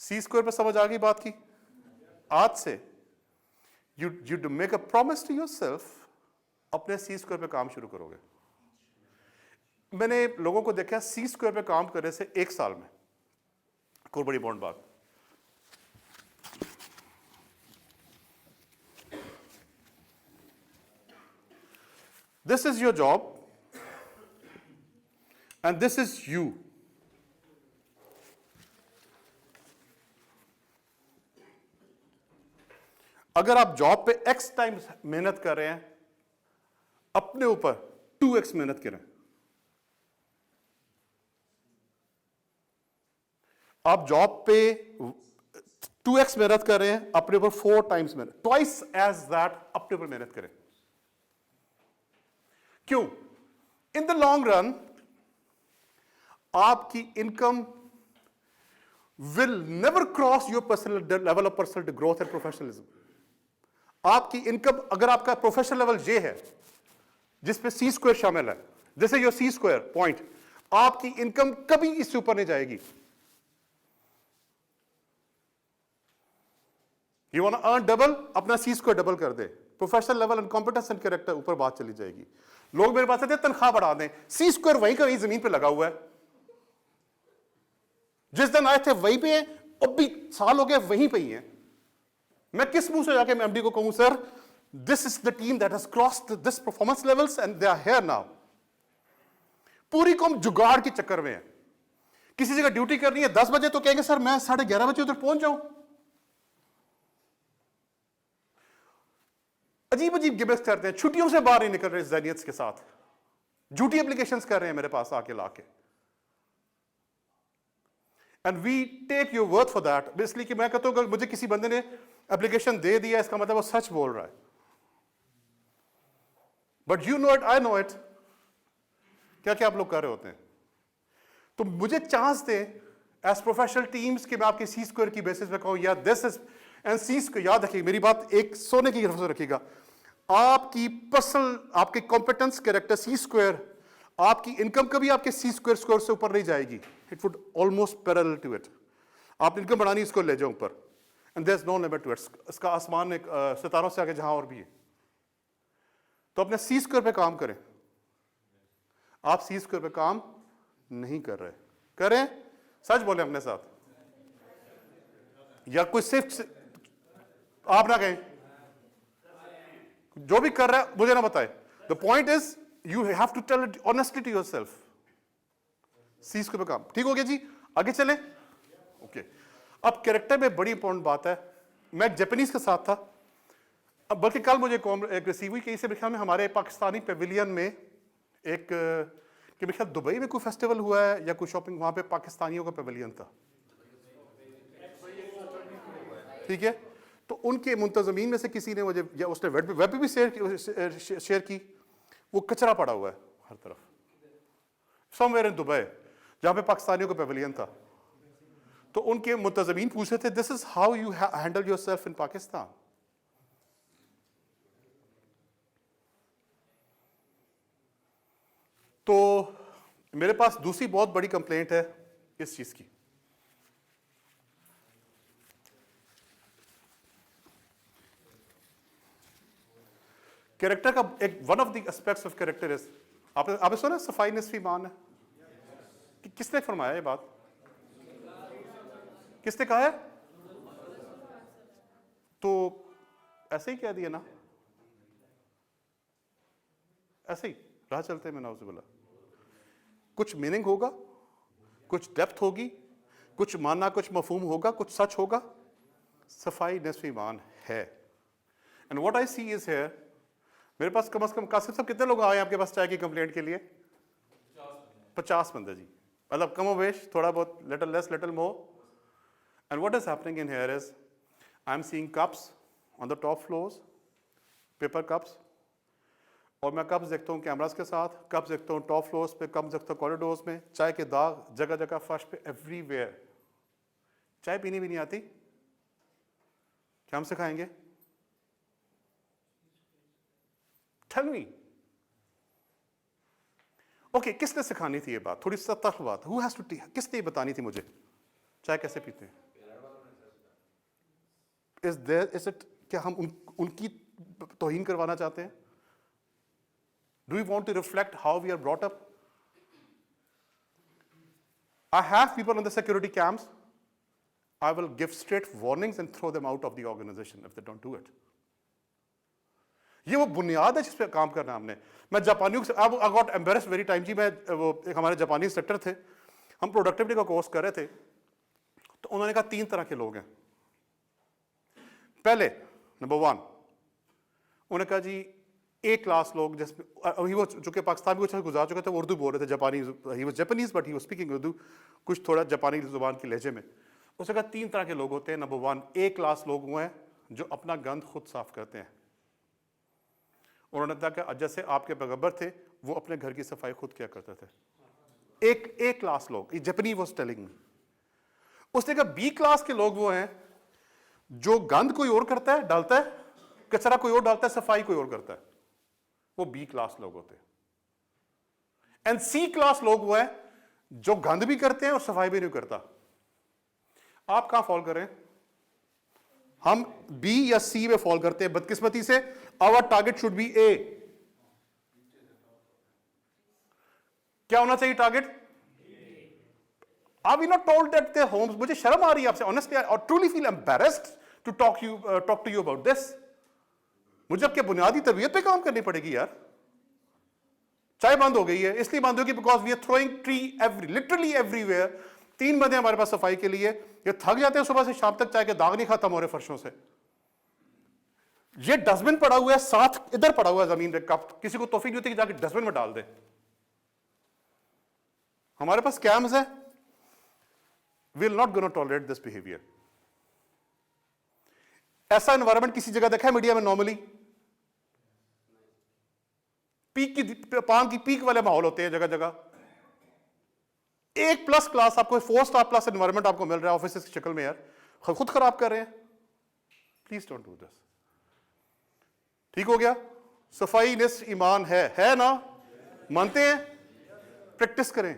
सी square पे समझ आ गई बात की? आज से you make a promise to yourself, अपने सी स्क्वायर पे काम शुरू करोगे। मैंने लोगों को देखा सी स्क्वायर पे काम करने से 1 साल में, कोई बड़ी बॉन्ड बात। This is your job and this is you. अगर आप जॉब पे x टाइम मेहनत कर रहे हैं, अपने ऊपर 2x मेहनत करें। आप जॉब पे 2x मेहनत कर रहे हैं, अपने ऊपर 4 टाइम्स मेहनत, ट्वाइस एज दैट अपने ऊपर मेहनत करें। क्यों? इन द लॉन्ग रन आपकी income will never cross your personal level of personal growth and professionalism. आपकी इनकम, अगर आपका प्रोफेशनल लेवल ये है जिसपे सी स्क्वायर शामिल है, जैसे योर सी स्क्वायर पॉइंट, आपकी इनकम कभी इससे ऊपर नहीं जाएगी। You want to earn double, अपना सी स्क्वायर डबल कर दे, professional level and competence and character ऊपर बात चली जाएगी। लोग मेरे पास आते तनख्वाह बढ़ा दें, सी स्क्वायर वहीं का वहीं जमीन पे लगा हुआ है। जिस दिन आए थे वहीं पे, अब भी साल हो गए वहीं पे ही है। मैं किस मुंह से जाके मैं एमडी को कहूं, sir this is the team that has crossed this performance levels and they are here now. पूरी कौम जुगाड़ के चक्कर में है। किसी जगह ड्यूटी करनी है 10 बजे तो कहेंगे सर मैं 11:30 बजे उधर पहुंच जाऊं। अजीब अजीब गिमिक्स करते हैं, छुट्टियों से बाहर नहीं निकल रहे ज़हनियत के साथ, झूठी एप्लीकेशंस कर रहे हैं मेरे पास आके लाके। And we take your word for that. इसलिए कि मैं कहता हूं मुझे किसी बंदे ने एप्लीकेशन दे दिया, इसका मतलब वो सच बोल रहा है। But you know it, I know it, क्या क्या आप लोग कर रहे होते हैं। तो मुझे चांस दे एज प्रोफेशनल टीम्स कि मैं आपके सी स्क्वायर की बेसिस पे कहूं, या this is and C square. याद रखिएगा मेरी बात, एक सोने की तरफ से रखिएगा। आपकी पर्सनल, आपके कॉम्पिटेंस, कैरेक्टर, सी स्क्वायर, आपकी इनकम कभी आपके सी स्क्वायर स्कोर से ऊपर नहीं जाएगी। It would almost parallel to it. आप इनकम बढ़ानी, इसको ले जाओ ऊपर, and there is no limit to it. इसका आसमान एक सितारों से आगे जहां और भी है। तो अपने सी स्क्वायर पे काम करें। आप सी स्क्वायर पे काम नहीं कर रहे, करें, सच बोले अपने साथ, या कोई सिर्फ आप ना कहें, जो भी कर रहा है मुझे ना बताए। The point is you have to tell it honestly to yourself. C square पे काम, ठीक हो गया जी, आगे चले। ओके, अब कैरेक्टर में बड़ी इंपॉर्टेंट बात है। मैं एक जापानीज के साथ था, अब बल्कि कल मुझे एक रिसीव हुई कि मेरे ख्याल में हमारे पाकिस्तानी पेविलियन में एक, कि मेरे ख्याल दुबई में कोई फेस्टिवल हुआ है या कोई शॉपिंग, वहां पे पाकिस्तानियों का पेविलियन था, ठीक है। तो उनके मुंतजमीन में से किसी ने मुझे, या उसने वेब पे भी शेयर की, वो कचरा पड़ा हुआ है हर तरफ, समवेयर इन दुबई, जहां पे पाकिस्तानियों का पेविलियन था। तो उनके मुंतजमीन पूछ रहे थे, this is how you handle yourself in Pakistan. तो मेरे पास दूसरी बहुत बड़ी कंप्लेंट है इस चीज की। कैरेक्टर का एक one of the aspects of character is, आपने सुना सफाई निस्फ ईमान है? कि किसने फरमाया ये बात? किसने कहा है? तो ऐसे ही कह दिया ना, ऐसे ही राह चलते में नाउज़ बिल्लाह। कुछ मीनिंग होगा, कुछ डेप्थ होगी, कुछ मानना, कुछ मफहूम होगा, कुछ सच होगा। सफाई निस्फ ईमान है। And what I see is here, मेरे पास कम से कम कासिम साहब कितने लोग आए आपके पास चाय की कंप्लेंट के लिए? 50 बंदे जी, मतलब कम वेश, थोड़ा बहुत, little less little more. And what is happening in here is, I am seeing cups on the top floors, paper cups, और मैं कप्स देखता हूँ कैमरास के साथ, कप्स देखता हूँ टॉप फ्लोर्स पे, कप्स देखता हूँ कॉरिडोर्स में, चाय के दाग जगह जगह, फर्श पे, एवरीवेयर। चाय पीनी भी नहीं आती, क्या हम सिखाएंगे? Tell me. ओके, किसने सिखानी थी ये बात? थोड़ी सतर्क बात, हु हैज टू, किसने बतानी थी मुझे चाय कैसे पीते हैं? इज इट क्या हम उनकी तौहीन करवाना चाहते हैं? Do you want to reflect how we are brought up? I have people on the security camps. I will give straight warnings and throw them out of the organization if they don't do it. ये वो बुनियाद है जिस पे काम करना हमने। मैं जापानियों से अब I got embarrassed very time जी। मैं वो एक हमारे जापानी इंस्ट्रक्टर थे, हम प्रोडक्टिविटी का कोर्स कर रहे थे, तो उन्होंने कहा 3 तरह के लोग हैं। पहले नंबर 1 उन्होंने कहा जी ए क्लास लोग, जिसमें वो चूंकि पाकिस्तान में कुछ गुजार चुके थे, वो उर्दू बोल रहे थे, जापानी, he was Japanese but he was speaking Urdu, कुछ थोड़ा जापानी जुबान की लहजे में। उसने कहा 3 तरह के लोग होते हैं। नंबर 1 ए क्लास लोग वो हैं जो अपना गंद खुद साफ करते हैं। उन्होंने कहा कि जैसे आपके पैगंबर थे, वो अपने घर की सफाई खुद किया करते थे। एक ए क्लास लोग, जापानी वाज टेलिंग मी। उसने कहा बी क्लास के लोग वो हैं जो गंद कोई और करता है, डालता है, कचरा कोई और डालता है, सफाई कोई और करता है, वो बी क्लास लोग होते हैं। एंड सी क्लास लोग वो है जो गंद भी करते हैं और सफाई भी नहीं करता। आप कहां फॉल करें? हम बी या सी में फॉल करते हैं बदकिस्मती से। Our target should be a. क्या होना चाहिए target? Are we not told that their homes? मुझे शर्म आ रही है आपसे, honestly I truly feel embarrassed to talk to you about this. मुझे आपके बुनियादी तरबियत पे काम करनी पड़ेगी यार। चाय बंद हो गई है, इसलिए बंद होगी because we are throwing tree literally everywhere. 3 बंदे हमारे पास सफाई के लिए, ये थक जाते हैं सुबह से शाम तक, चाय के दाग नहीं खत्म हो रहे फर्शों से। ये डस्टबिन पड़ा हुआ है, साथ इधर पड़ा हुआ है जमीन पे, किसी को तौफीक नहीं होती कि जाके डस्टबिन में डाल दे। हमारे पास कैम्स है, will not gonna tolerate this behaviour. ऐसा एनवायरमेंट किसी जगह देखा है मीडिया में? नॉर्मली पीक की, पान की पीक वाले माहौल होते हैं जगह जगह। 1+ क्लास आपको, 4 स्टार प्लस एनवायरमेंट आपको मिल रहा है ऑफिस की शक्ल में, यार खुद खराब कर रहे हैं। Please don't do this. ठीक हो गया? सफाई निस्फ ईमान है ना? मानते हैं? प्रैक्टिस करें।